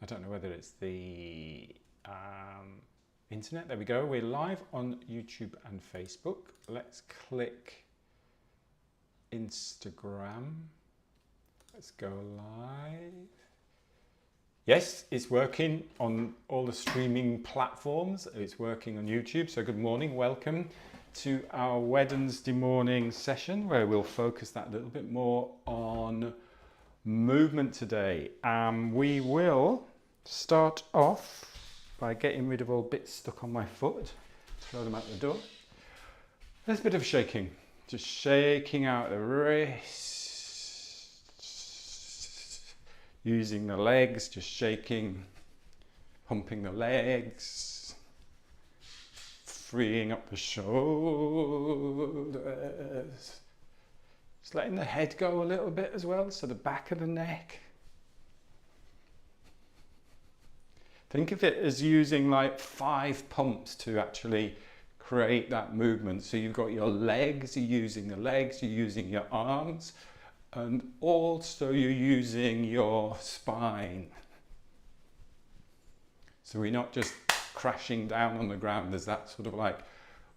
I don't know whether it's the internet. There we go. We're live on YouTube and Facebook. Let's click Instagram. Let's go live. Yes, it's working on all the streaming platforms. It's working on YouTube. So good morning. Welcome to our Wednesday morning session where we'll focus that a little bit more on movement today. We will start off by getting rid of all bits stuck on my foot, throw them out the door. There's a bit of shaking, just shaking out the wrists, using the legs, just shaking, pumping the legs, freeing up the shoulders, just letting the head go a little bit as well, so the back of the neck. Think of it as using like 5 pumps to actually create that movement. So you've got your legs, you're using the legs, you're using your arms, and also you're using your spine. So we're not just crashing down on the ground. There's that sort of like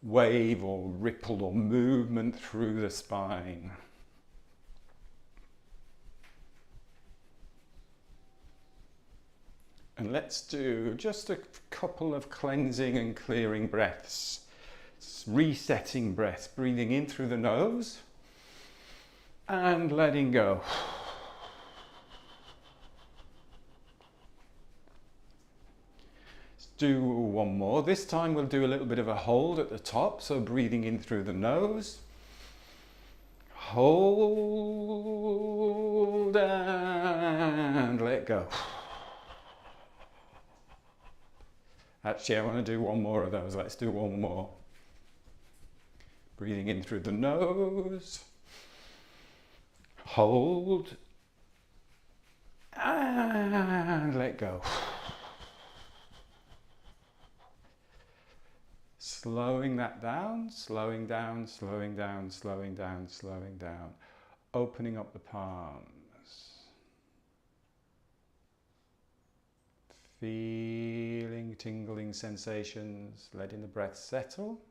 wave or ripple or movement through the spine. And let's do just a couple of cleansing and clearing breaths. Resetting breaths, breathing in through the nose and letting go. Let's do one more. This time we'll do a little bit of a hold at the top. So breathing in through the nose. Hold and let go. Actually, I want to do one more of those. Let's do one more. Breathing in through the nose. Hold. And let go. Slowing that down, slowing down, slowing down, slowing down, slowing down. Opening up the palms. Feeling tingling sensations, letting the breath settle.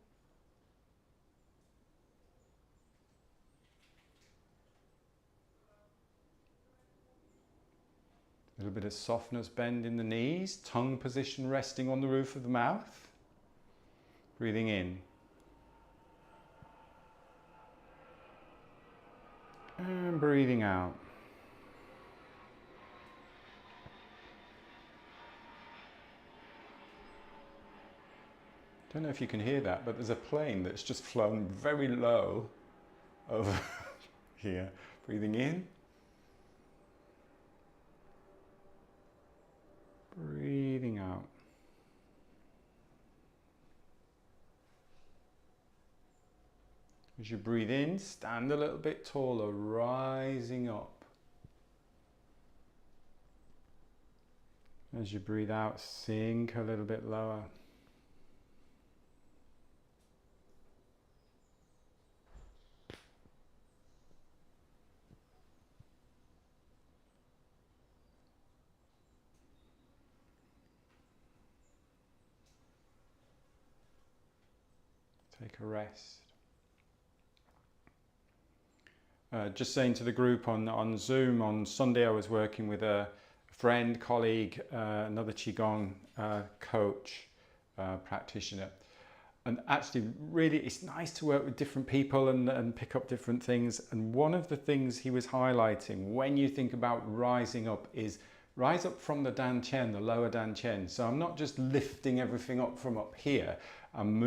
A little bit of softness, bend in the knees, tongue position resting on the roof of the mouth. Breathing in. And breathing out. I don't know if you can hear that, but there's a plane that's just flown very low over here. Breathing in. Breathing out. As you breathe in, stand a little bit taller, rising up. As you breathe out, sink a little bit lower. Take a rest. Just saying to the group on Zoom, on Sunday I was working with a friend, colleague, another Qigong coach, practitioner. And actually really it's nice to work with different people and pick up different things. And one of the things he was highlighting when you think about rising up is rise up from the Dan Chen, the lower Dan Chen. So I'm not just lifting everything up from up here. I'm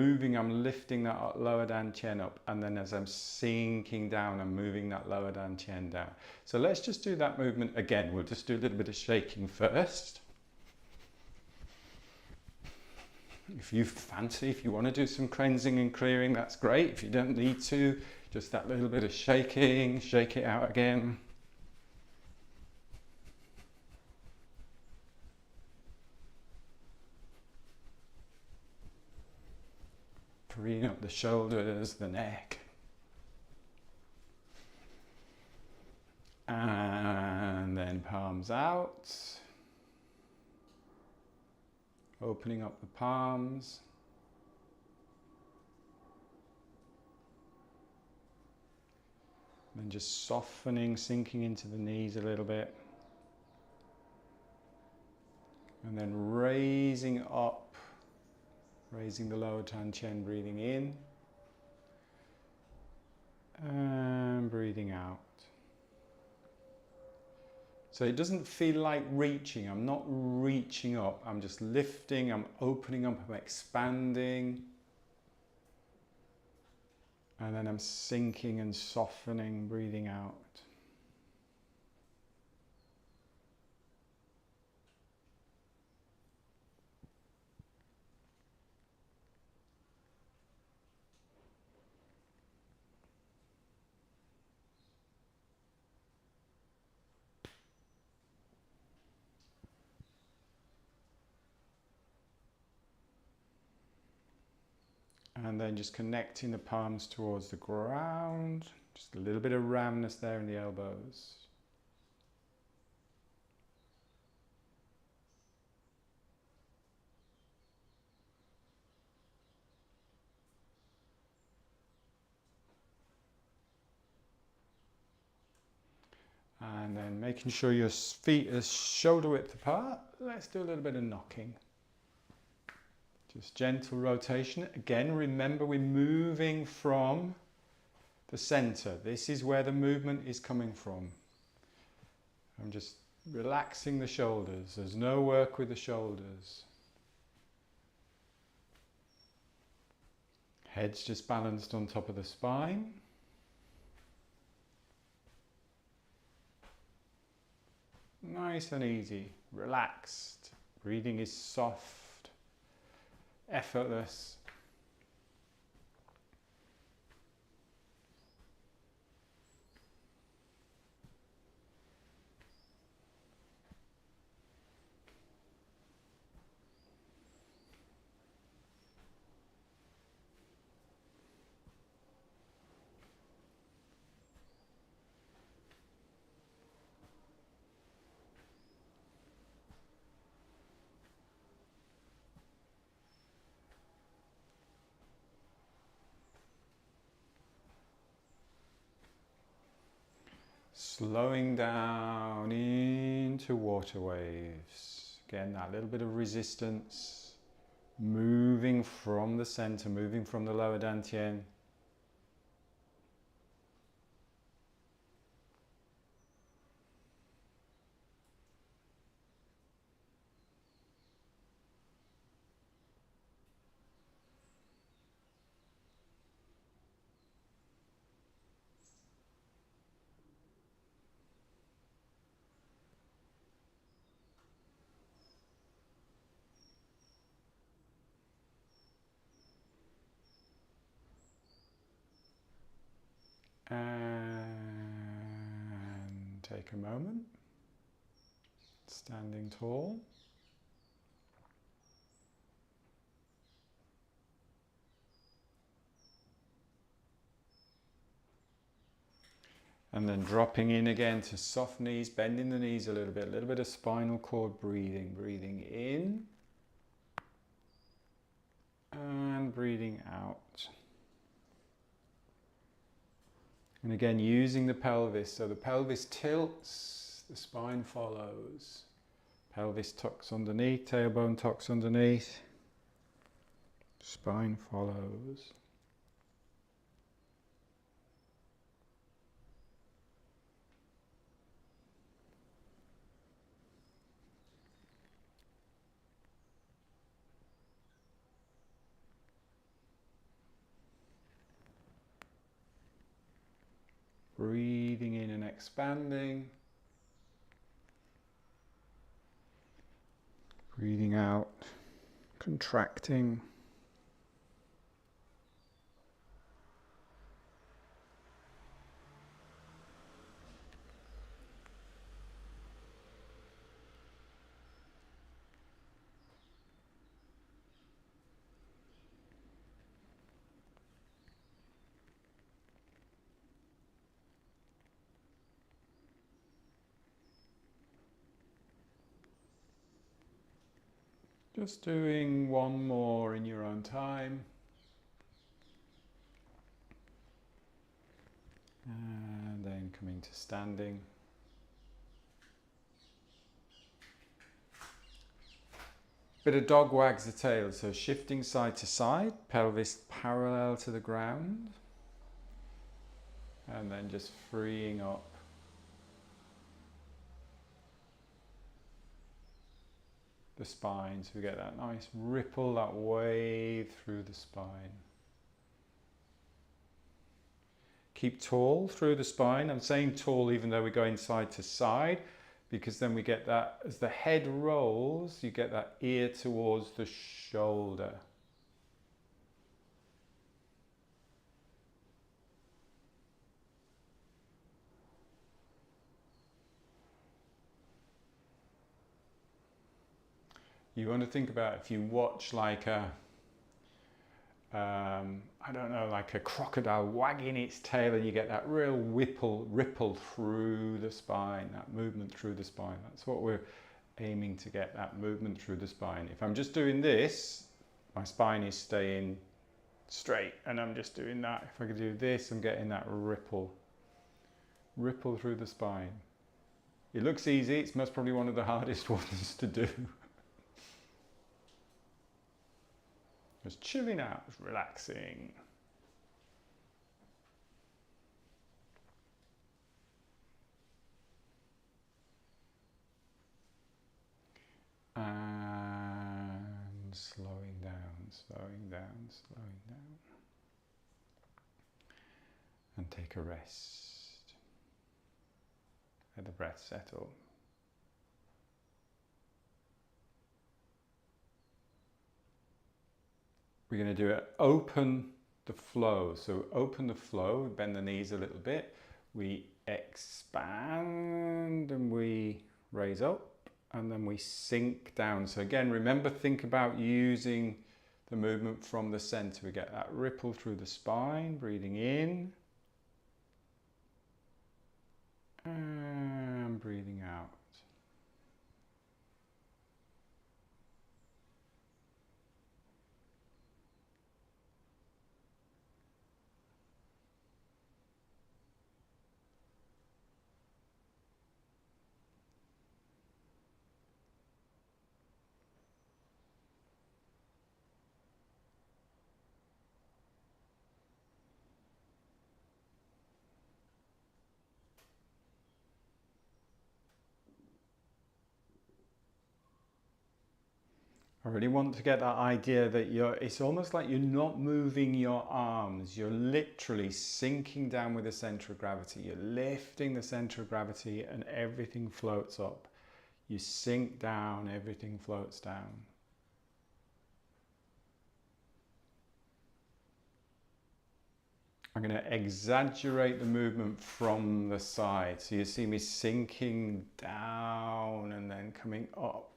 lifting that lower Dan Chen up, and then as I'm sinking down, I'm moving that lower Dan Chen down. So let's just do that movement again. We'll just do a little bit of shaking first. If you fancy, if you want to do some cleansing and clearing, that's great. If you don't need to, just that little bit of shaking, shake it out again. Freeing up the shoulders, the neck. And then palms out. Opening up the palms. And just softening, sinking into the knees a little bit. And then raising up, raising the lower dantian, breathing in. And breathing out. So it doesn't feel like reaching. I'm not reaching up. I'm just lifting, I'm opening up, I'm expanding. And then I'm sinking and softening, breathing out. And then just connecting the palms towards the ground. Just a little bit of roundness there in the elbows. And then making sure your feet are shoulder width apart. Let's do a little bit of knocking. Just gentle rotation. Again, remember we're moving from the center. This is where the movement is coming from. I'm just relaxing the shoulders. There's no work with the shoulders. Head's just balanced on top of the spine. Nice and easy, relaxed. Breathing is soft, effortless. Slowing down into water waves. Again, that little bit of resistance. Moving from the center, moving from the lower dantian. And take a moment, standing tall. And then dropping in again to soft knees, bending the knees a little bit of spinal cord breathing. Breathing in and breathing out. And again, using the pelvis. So the pelvis tilts, the spine follows. Pelvis tucks underneath, tailbone tucks underneath. Spine follows. Breathing in and expanding. Breathing out, contracting. Just doing one more in your own time. And then coming to standing. Bit of dog wags the tail, so shifting side to side, pelvis parallel to the ground. And then just freeing up. The spine, so we get that nice ripple, that wave through the spine. Keep tall through the spine. I'm saying tall even though we're going side to side, because then we get that, as the head rolls, you get that ear towards the shoulder. You want to think about if you watch like a, I don't know, like a crocodile wagging its tail, and you get that real ripple through the spine, that movement through the spine. That's what we're aiming to get, that movement through the spine. If I'm just doing this, my spine is staying straight, and I'm just doing that. If I could do this, I'm getting that ripple through the spine. It looks easy, it's most probably one of the hardest ones to do. Just chilling out, just relaxing. And slowing down, slowing down, slowing down. And take a rest. Let the breath settle. We're going to do it, open the flow. So open the flow, bend the knees a little bit. We expand and we raise up, and then we sink down. So again, remember, think about using the movement from the center. We get that ripple through the spine, breathing in and breathing out. I really want to get that idea that it's almost like you're not moving your arms, you're literally sinking down with the center of gravity. You're lifting the center of gravity and everything floats up. You sink down, everything floats down. I'm going to exaggerate the movement from the side. So you see me sinking down and then coming up.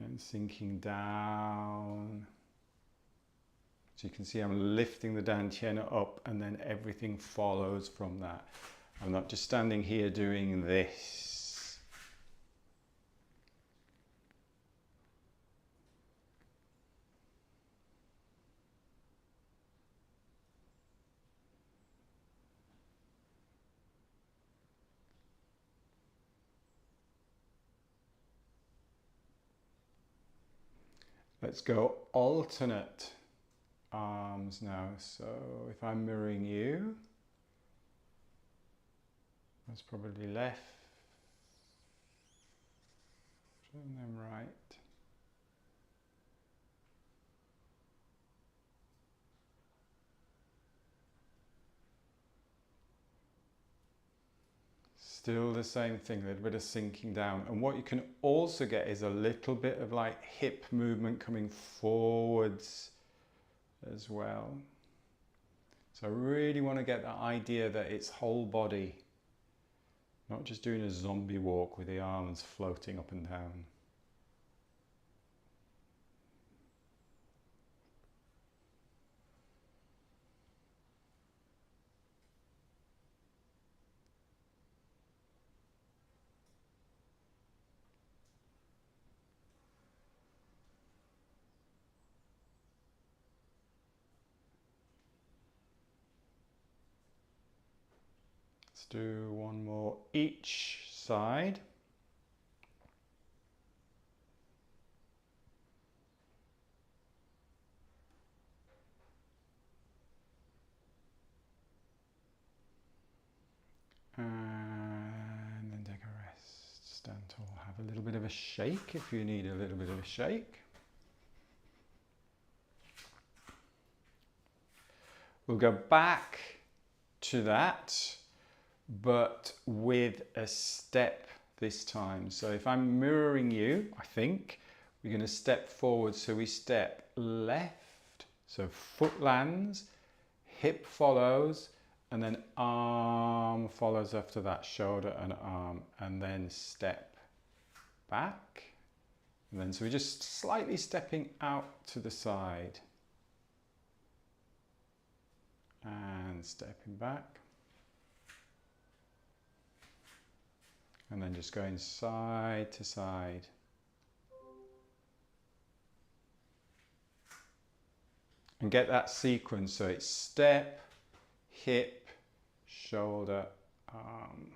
And sinking down. So you can see I'm lifting the dantian up, and then everything follows from that. I'm not just standing here doing this. Let's go alternate arms now. So if I'm mirroring you, that's probably left and then right. Still the same thing, a little bit of sinking down. And what you can also get is a little bit of like hip movement coming forwards as well. So I really want to get that idea that it's whole body, not just doing a zombie walk with the arms floating up and down. do one more each side. And then take a rest. Stand tall. Have a little bit of a shake if you need a little bit of a shake. We'll go back to that, but with a step this time. So if I'm mirroring you, I think we're going to step forward. So we step left, so foot lands, hip follows, and then arm follows after that, shoulder and arm, and then step back. And then so we're just slightly stepping out to the side and stepping back. And then just going side to side. And get that sequence, so it's step, hip, shoulder, arm.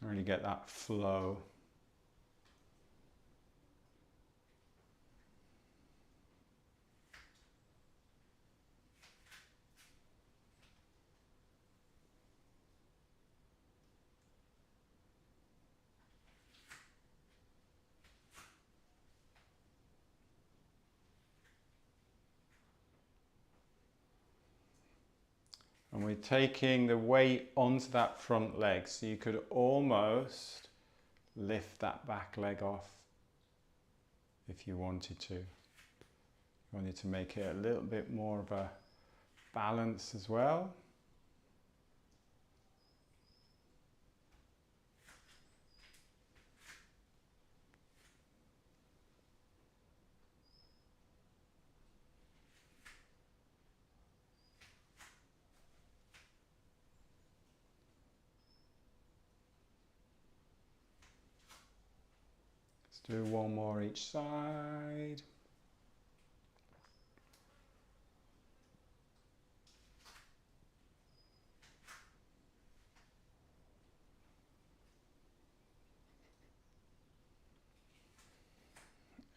Really get that flow. And we're taking the weight onto that front leg, so you could almost lift that back leg off if you wanted to. You wanted to make it a little bit more of a balance as well. Do one more each side.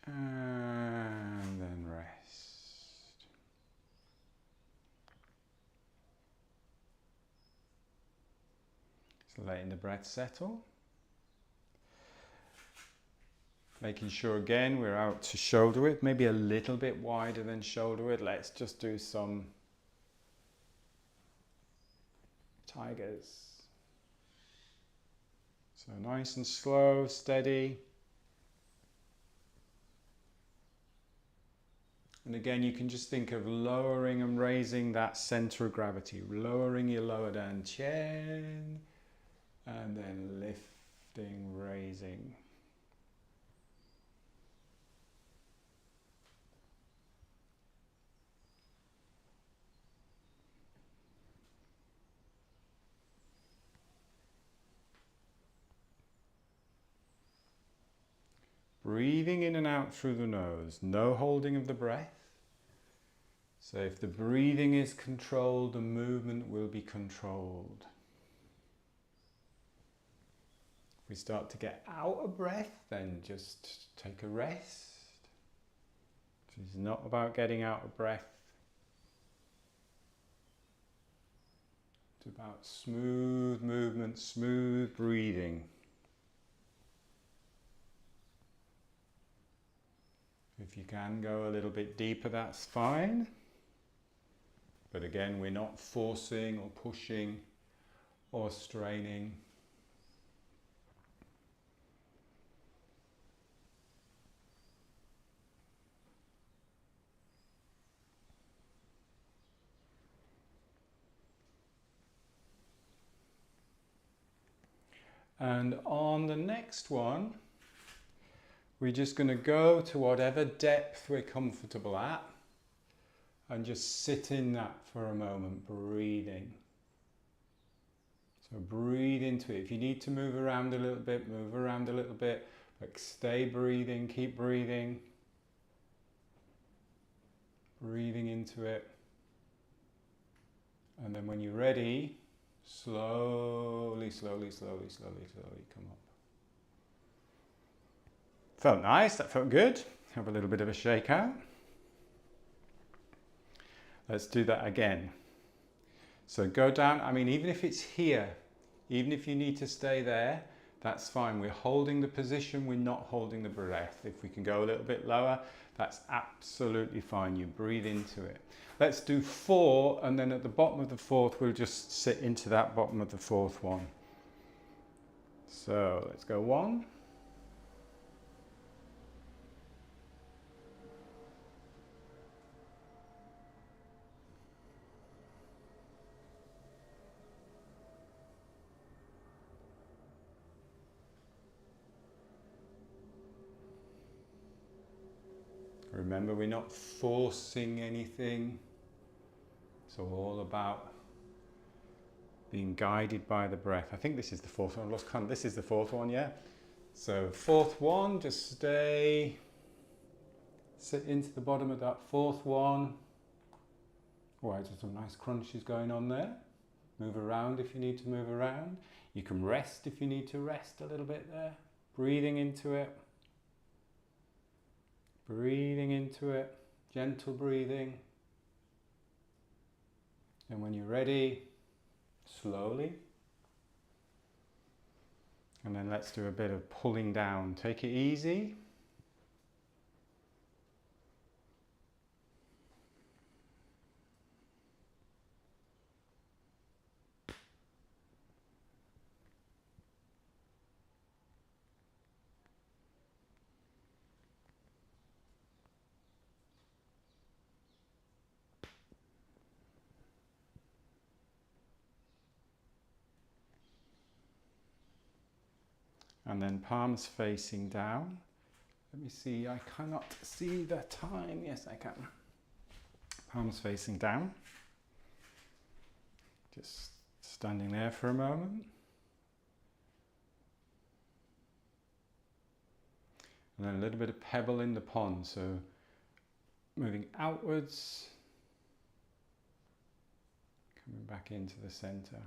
And then rest. So letting the breath settle. Making sure again we're out to shoulder width, maybe a little bit wider than shoulder width. Let's just do some tigers. So nice and slow, steady. And again, you can just think of lowering and raising that center of gravity, lowering your lower down chin, and then lifting, raising. Breathing in and out through the nose, no holding of the breath. So if the breathing is controlled, the movement will be controlled. If we start to get out of breath, then just take a rest. It's not about getting out of breath. It's about smooth movement, smooth breathing. If you can go a little bit deeper, that's fine. But again, we're not forcing or pushing or straining. And on the next one, we're just going to go to whatever depth we're comfortable at and just sit in that for a moment, breathing. So breathe into it. If you need to move around a little bit, move around a little bit, but stay breathing, keep breathing. Breathing into it. And then when you're ready, slowly, slowly, slowly, slowly, slowly come up. Felt nice, that felt good. Have a little bit of a shake out. Let's do that again. So go down, I mean, even if it's here, even if you need to stay there, that's fine. We're holding the position, we're not holding the breath. If we can go a little bit lower, that's absolutely fine. You breathe into it. Let's do 4, and then at the bottom of the 4th, we'll just sit into that bottom of the 4th one. So let's go 1. Remember, we're not forcing anything. It's all about being guided by the breath. I think this is the 4th one. I lost count. This is the 4th one, yeah? So 4th one, just stay. Sit into the bottom of that 4th one. All right, there's some nice crunches going on there. Move around if you need to move around. You can rest if you need to rest a little bit there. Breathing into it. Breathing into it, gentle breathing. And when you're ready, slowly. And then let's do a bit of pulling down. Take it easy. And then palms facing down. Let me see, I cannot see the time. Yes, I can. Palms facing down. Just standing there for a moment. And then a little bit of pebble in the pond, so moving outwards, coming back into the center.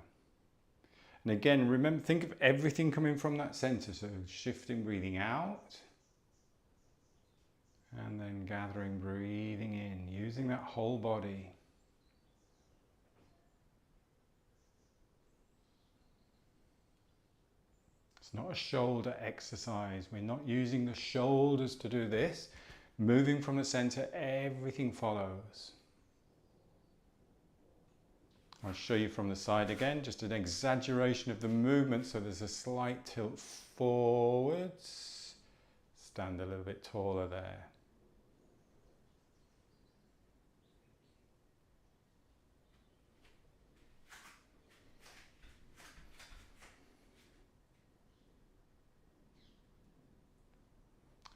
And again, remember, think of everything coming from that center. So shifting, breathing out. And then gathering, breathing in, using that whole body. It's not a shoulder exercise. We're not using the shoulders to do this. Moving from the center, everything follows. I'll show you from the side again, just an exaggeration of the movement, so there's a slight tilt forwards. Stand a little bit taller there.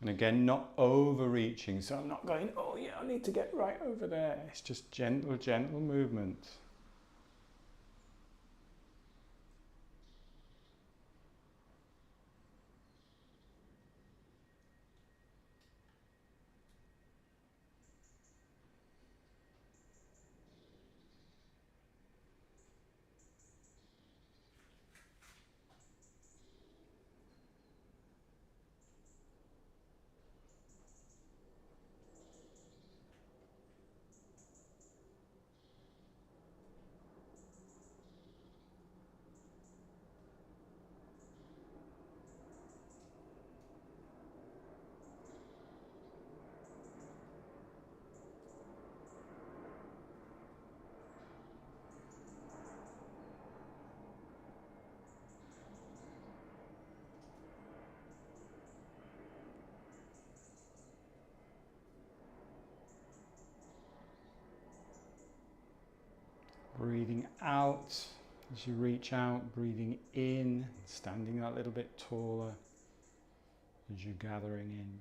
And again, not overreaching, so I'm not going, oh yeah, I need to get right over there. It's just gentle, gentle movement. Breathing out as you reach out, breathing in, standing a little bit taller as you're gathering in.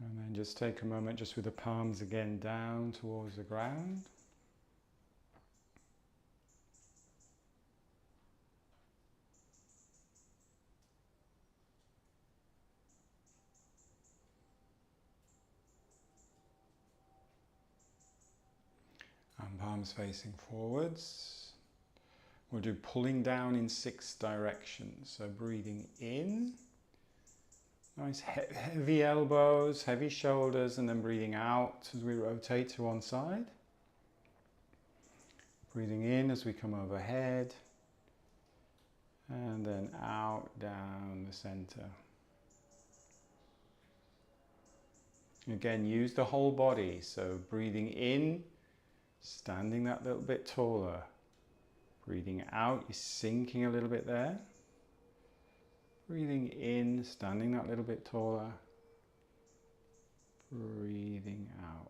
And then just take a moment just with the palms again down towards the ground. And palms facing forwards. We'll do pulling down in 6 directions. So breathing in. Nice heavy elbows, heavy shoulders, and then breathing out as we rotate to one side. Breathing in as we come overhead, and then out, down the center. Again, use the whole body. So breathing in, standing that little bit taller. Breathing out, you're sinking a little bit there. Breathing in, standing that little bit taller. Breathing out.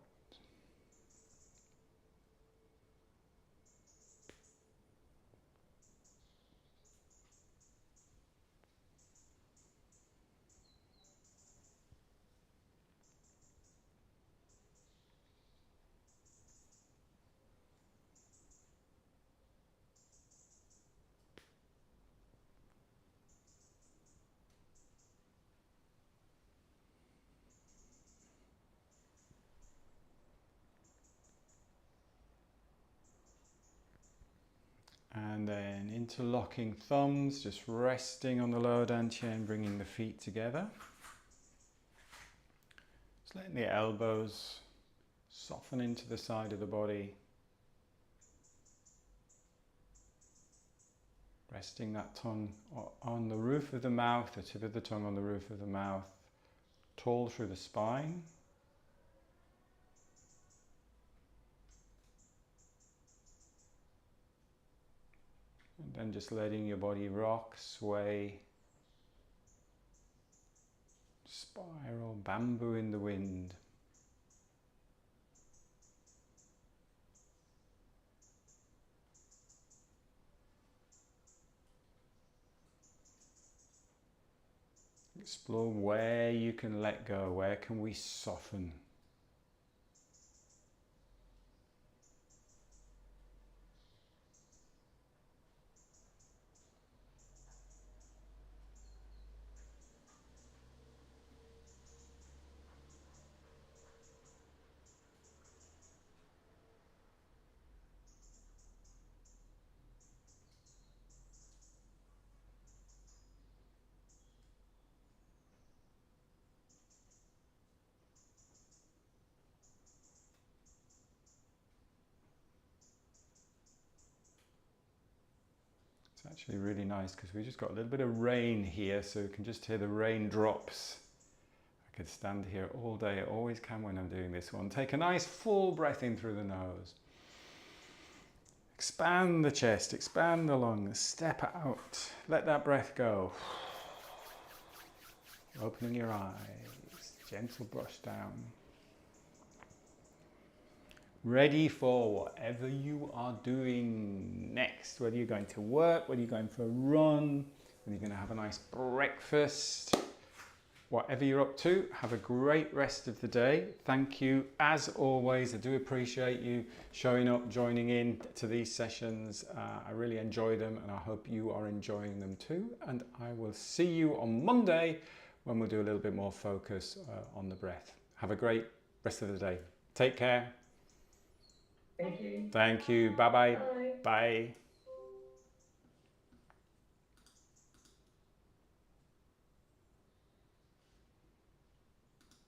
And then interlocking thumbs, just resting on the lower dantian, bringing the feet together. Just letting the elbows soften into the side of the body. Resting that tongue on the roof of the mouth, the tip of the tongue on the roof of the mouth, tall through the spine. And then just letting your body rock, sway, spiral, bamboo in the wind. Explore where you can let go, where can we soften. It's actually really nice because we just got a little bit of rain here, so you can just hear the raindrops. I could stand here all day, I always can when I'm doing this one. Take a nice full breath in through the nose. Expand the chest, expand the lungs, step out, let that breath go. Opening your eyes, gentle brush down. Ready for whatever you are doing next, whether you're going to work, whether you're going for a run, whether you're going to have a nice breakfast, whatever you're up to, have a great rest of the day. Thank you as always. I do appreciate you showing up, joining in to these sessions. I really enjoy them and I hope you are enjoying them too. And I will see you on Monday when we'll do a little bit more focus on the breath. Have a great rest of the day. Take care. Thank you. Thank you. Bye-bye. Bye. Bye.